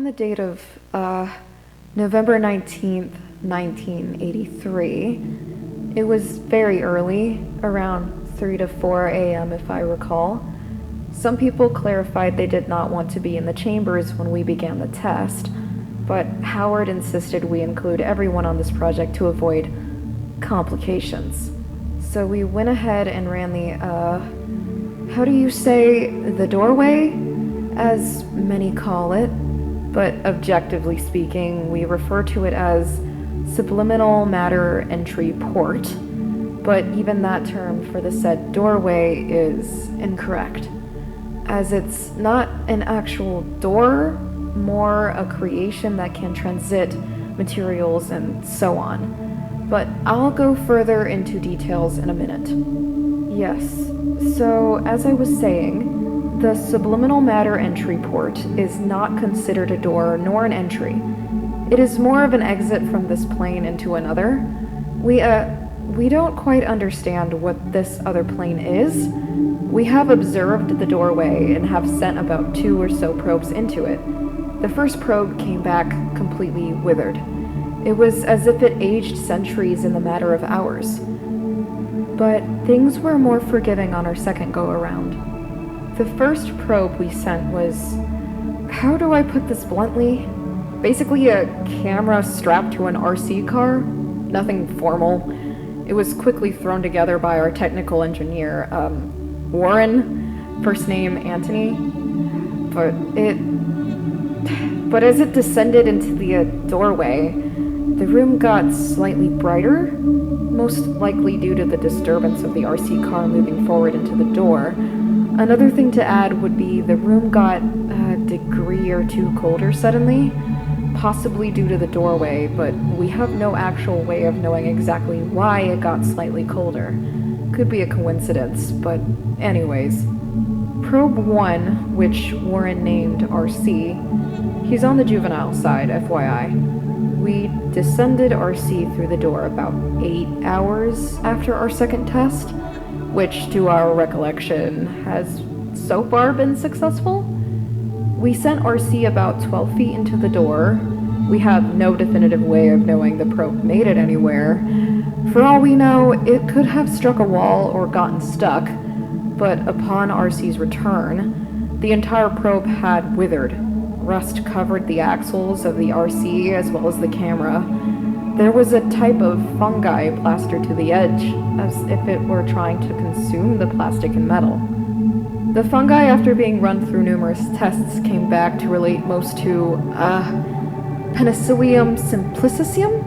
On the date of November 19th, 1983, it was very early, around 3 to 4 a.m. if I recall. Some people clarified they did not want to be in the chambers when we began the test, but Howard insisted we include everyone on this project to avoid complications. So we went ahead and ran the, how do you say, the doorway, as many call it, but objectively speaking, we refer to it as subliminal matter entry port, but even that term for the said doorway is incorrect, as it's not an actual door, more a creation that can transit materials and so on. But I'll go further into details in a minute. Yes, so as I was saying, the subliminal matter entry port is not considered a door nor an entry. It is more of an exit from this plane into another. We don't quite understand what this other plane is. We have observed the doorway and have sent about 2 or so probes into it. The first probe came back completely withered. It was as if it aged centuries in the matter of hours. But things were more forgiving on our second go-around. The first probe we sent was, how do I put this bluntly? Basically a camera strapped to an RC car. Nothing formal. It was quickly thrown together by our technical engineer, Warren, first name Anthony. But as it descended into the doorway, the room got slightly brighter, most likely due to the disturbance of the RC car moving forward into the door. Another thing to add would be the room got a degree or 2 colder suddenly, possibly due to the doorway, but we have no actual way of knowing exactly why it got slightly colder. Could be a coincidence, but anyways. Probe 1, which Warren named RC, he's on the juvenile side, FYI. We descended RC through the door about 8 hours after our second test, which, to our recollection, has so far been successful. We sent RC about 12 feet into the door. We have no definitive way of knowing the probe made it anywhere. For all we know, it could have struck a wall or gotten stuck, but upon RC's return, the entire probe had withered. Rust covered the axles of the RC as well as the camera. There was a type of fungi plastered to the edge, as if it were trying to consume the plastic and metal. The fungi, after being run through numerous tests, came back to relate most to, Penicillium simplicicium?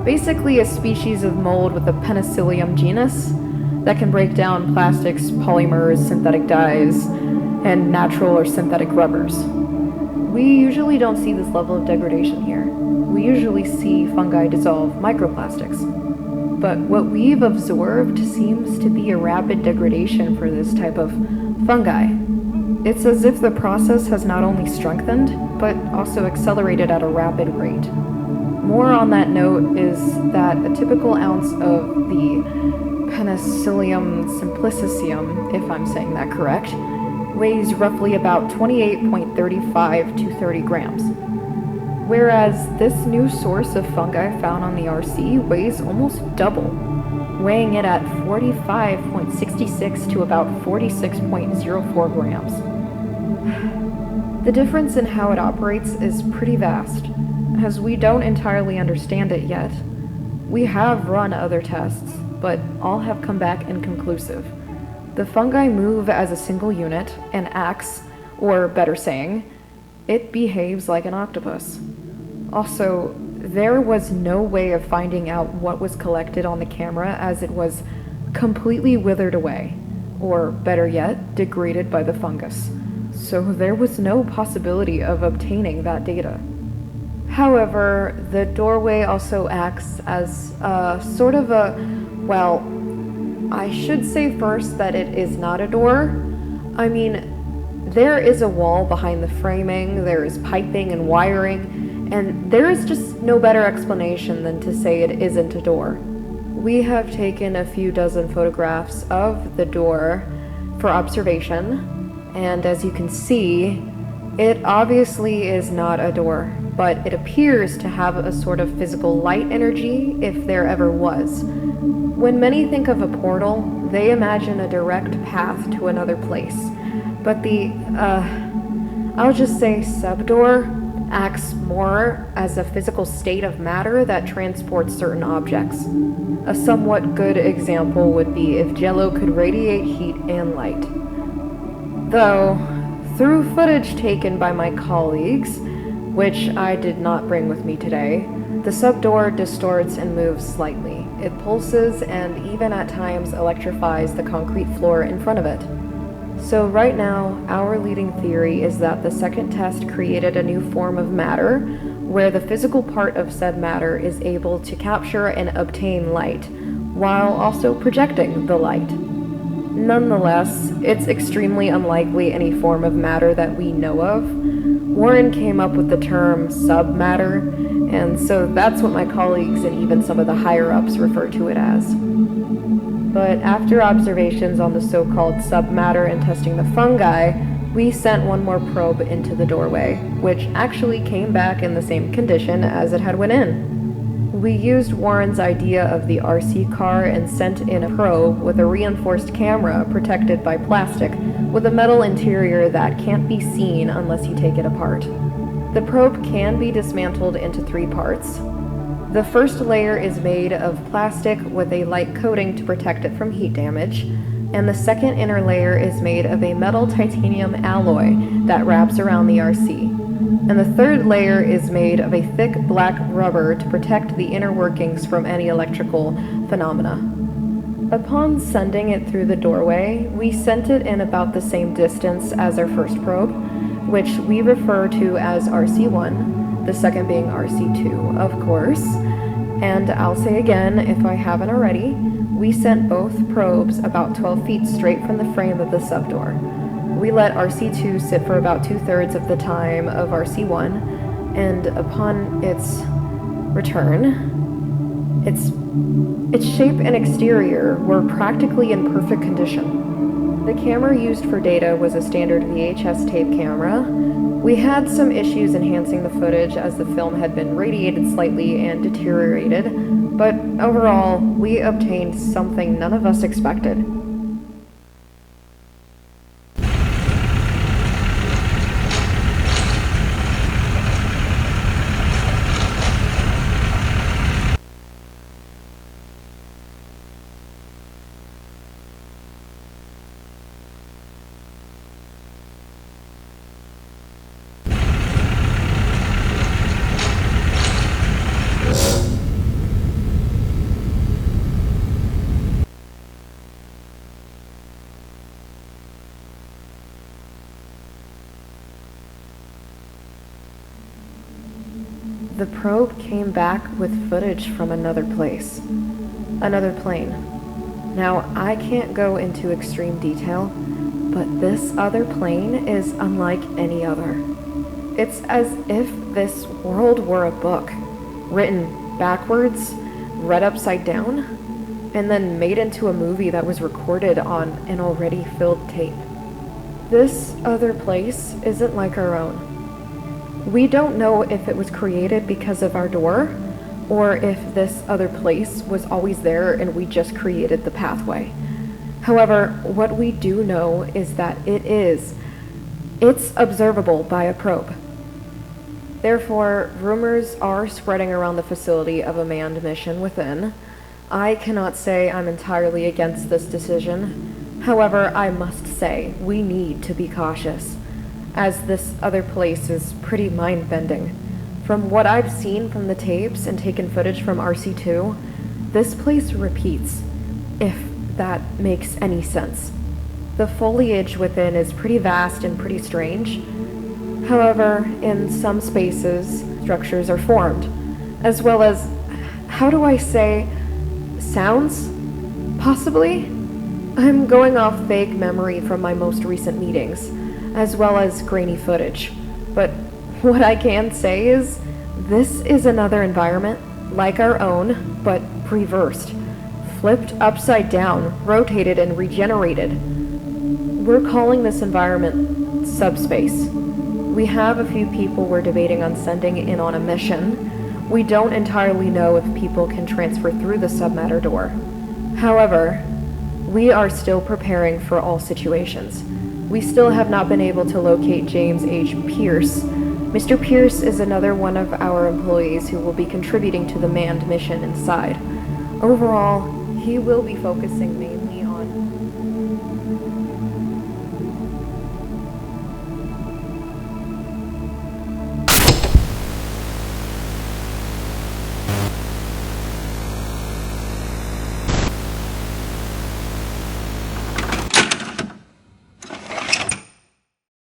Basically a species of mold with the Penicillium genus that can break down plastics, polymers, synthetic dyes, and natural or synthetic rubbers. We usually don't see this level of degradation here. We usually see fungi dissolve microplastics. But what we've observed seems to be a rapid degradation for this type of fungi. It's as if the process has not only strengthened, but also accelerated at a rapid rate. More on that note is that a typical ounce of the Penicillium simplicicium, if I'm saying that correct, weighs roughly about 28.35 to 30 grams. Whereas this new source of fungi found on the RC weighs almost double, weighing it at 45.66 to about 46.04 grams. The difference in how it operates is pretty vast, as we don't entirely understand it yet. We have run other tests, but all have come back inconclusive. The fungi move as a single unit and acts, or better saying, it behaves like an octopus. Also, there was no way of finding out what was collected on the camera as it was completely withered away, or better yet, degraded by the fungus. So there was no possibility of obtaining that data. However, the doorway also acts as sort of a, well, I should say first that it is not a door. I mean, there is a wall behind the framing, there is piping and wiring, and there is just no better explanation than to say it isn't a door. We have taken a few dozen photographs of the door for observation, and as you can see, It obviously is not a door, but it appears to have a sort of physical light energy if there ever was. When many think of a portal, they imagine a direct path to another place. But I'll just say subdoor acts more as a physical state of matter that transports certain objects. A somewhat good example would be if Jello could radiate heat and light. Though, through footage taken by my colleagues, which I did not bring with me today, the subdoor distorts and moves slightly. It pulses and even at times electrifies the concrete floor in front of it. So right now, our leading theory is that the second test created a new form of matter, where the physical part of said matter is able to capture and obtain light, while also projecting the light. Nonetheless, it's extremely unlikely any form of matter that we know of. Warren came up with the term submatter, and so that's what my colleagues and even some of the higher-ups refer to it as. But after observations on the so-called submatter and testing the fungi, we sent one more probe into the doorway, which actually came back in the same condition as it had went in. We used Warren's idea of the RC car and sent in a probe with a reinforced camera protected by plastic with a metal interior that can't be seen unless you take it apart. The probe can be dismantled into 3 parts. The first layer is made of plastic with a light coating to protect it from heat damage, and the second inner layer is made of a metal titanium alloy that wraps around the RC. And the third layer is made of a thick black rubber to protect the inner workings from any electrical phenomena. Upon sending it through the doorway, we sent it in about the same distance as our first probe, which we refer to as RC1. The second being RC2, of course. And I'll say again, if I haven't already, we sent both probes about 12 feet straight from the frame of the subdoor. We let RC2 sit for about 2/3 of the time of RC1, and upon its return, its shape and exterior were practically in perfect condition. The camera used for data was a standard VHS tape camera. We had some issues enhancing the footage as the film had been radiated slightly and deteriorated, but overall, we obtained something none of us expected. The probe came back with footage from another place, another plane. Now, I can't go into extreme detail, but this other plane is unlike any other. It's as if this world were a book, written backwards, read upside down, and then made into a movie that was recorded on an already filled tape. This other place isn't like our own. We don't know if it was created because of our door, or if this other place was always there and we just created the pathway. However, what we do know is that it's observable by a probe. Therefore, rumors are spreading around the facility of a manned mission within. I cannot say I'm entirely against this decision. However, I must say we need to be cautious, as this other place is pretty mind-bending. From what I've seen from the tapes and taken footage from RC2, this place repeats, if that makes any sense. The foliage within is pretty vast and pretty strange. However, in some spaces, structures are formed, as well as, how do I say, sounds? Possibly? I'm going off vague memory from my most recent meetings, as well as grainy footage. But what I can say is, this is another environment, like our own, but reversed. Flipped upside down, rotated and regenerated. We're calling this environment subspace. We have a few people we're debating on sending in on a mission. We don't entirely know if people can transfer through the submatter door. However, we are still preparing for all situations. We still have not been able to locate James H. Pierce. Mr. Pierce is another one of our employees who will be contributing to the manned mission inside. Overall, he will be focusing mainly